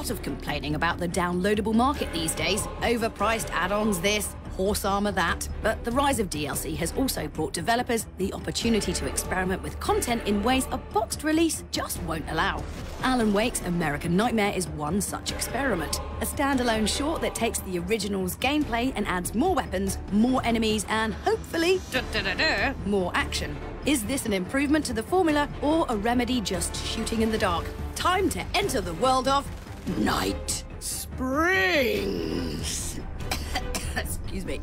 lot of complaining about the downloadable market these days. Overpriced add-ons this, horse armor that. But the rise of DLC has also brought developers the opportunity to experiment with content in ways a boxed release just won't allow. Alan Wake's American Nightmare is one such experiment. A standalone short that takes the original's gameplay and adds more weapons, more enemies, and hopefully, more action. Is this an improvement to the formula or a remedy just shooting in the dark? Time to enter the world of Night Springs. Excuse me.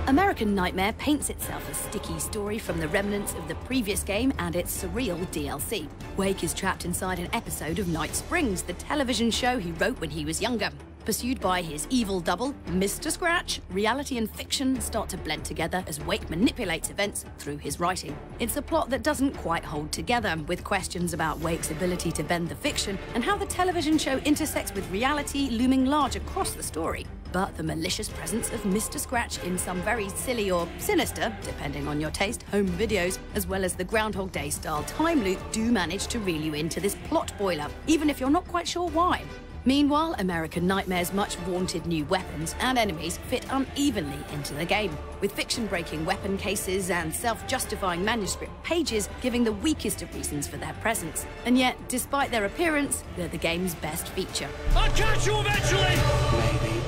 American Nightmare paints itself a sticky story from the remnants of the previous game and its surreal DLC. Wake is trapped inside an episode of Night Springs, the television show he wrote when he was younger. Pursued by his evil double, Mr. Scratch, reality and fiction start to blend together as Wake manipulates events through his writing. It's a plot that doesn't quite hold together, with questions about Wake's ability to bend the fiction and how the television show intersects with reality looming large across the story. But the malicious presence of Mr. Scratch in some very silly or sinister, depending on your taste, home videos, as well as the Groundhog Day-style time loop do manage to reel you into this plot boiler, even if you're not quite sure why. Meanwhile, American Nightmare's much-vaunted new weapons and enemies fit unevenly into the game, with fiction-breaking weapon cases and self-justifying manuscript pages giving the weakest of reasons for their presence. And yet, despite their appearance, they're the game's best feature. I'll catch you eventually! Maybe.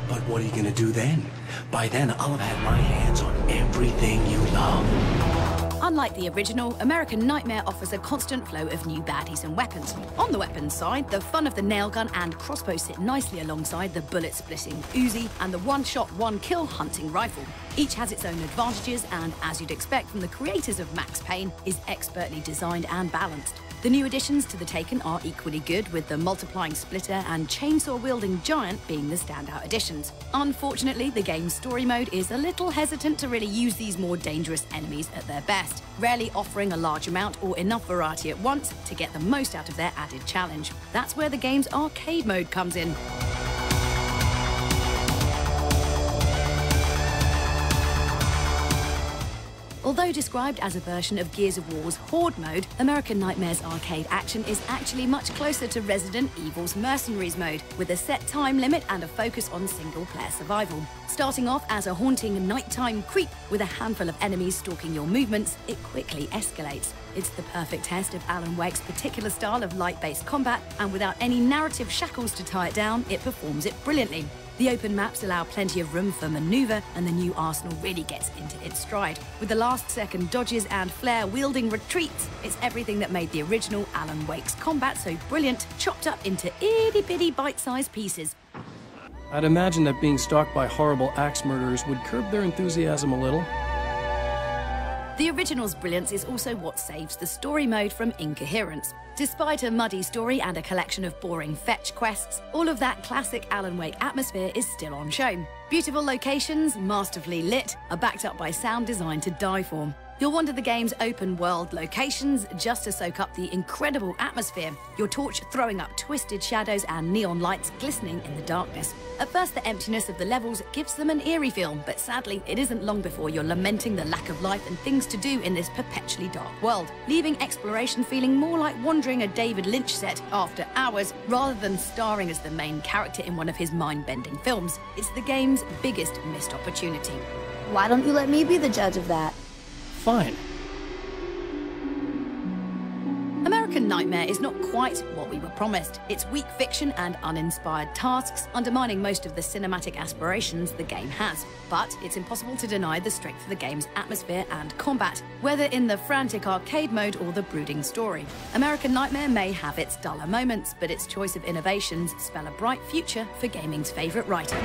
But what are you gonna do then? By then, I'll have had my hands on everything you love. Unlike the original, American Nightmare offers a constant flow of new baddies and weapons. On the weapons side, the fun of the nail gun and crossbow sit nicely alongside the bullet-splitting Uzi and the one-shot, one-kill hunting rifle. Each has its own advantages and, as you'd expect from the creators of Max Payne, is expertly designed and balanced. The new additions to the Taken are equally good, with the multiplying splitter and chainsaw-wielding giant being the standout additions. Unfortunately, the game's story mode is a little hesitant to really use these more dangerous enemies at their best, rarely offering a large amount or enough variety at once to get the most out of their added challenge. That's where the game's arcade mode comes in. Although described as a version of Gears of War's Horde mode, American Nightmare's arcade action is actually much closer to Resident Evil's Mercenaries mode, with a set time limit and a focus on single-player survival. Starting off as a haunting nighttime creep with a handful of enemies stalking your movements, it quickly escalates. It's the perfect test of Alan Wake's particular style of light-based combat, and without any narrative shackles to tie it down, it performs it brilliantly. The open maps allow plenty of room for maneuver, and the new arsenal really gets into its stride. With the last-second dodges and flare-wielding retreats, it's everything that made the original Alan Wake's combat so brilliant, chopped up into itty-bitty bite-sized pieces. I'd imagine that being stalked by horrible axe murderers would curb their enthusiasm a little. The original's brilliance is also what saves the story mode from incoherence. Despite a muddy story and a collection of boring fetch quests, all of that classic Alan Wake atmosphere is still on show. Beautiful locations, masterfully lit, are backed up by sound designed to die for. You'll wander the game's open-world locations just to soak up the incredible atmosphere, your torch throwing up twisted shadows and neon lights glistening in the darkness. At first, the emptiness of the levels gives them an eerie feel, but sadly, it isn't long before you're lamenting the lack of life and things to do in this perpetually dark world, leaving exploration feeling more like wandering a David Lynch set after hours, rather than starring as the main character in one of his mind-bending films. It's the game's biggest missed opportunity. Why don't you let me be the judge of that? Fine. American Nightmare is not quite what we were promised. It's weak fiction and uninspired tasks, undermining most of the cinematic aspirations the game has. But it's impossible to deny the strength of the game's atmosphere and combat, whether in the frantic arcade mode or the brooding story. American Nightmare may have its duller moments, but its choice of innovations spell a bright future for gaming's favourite writer.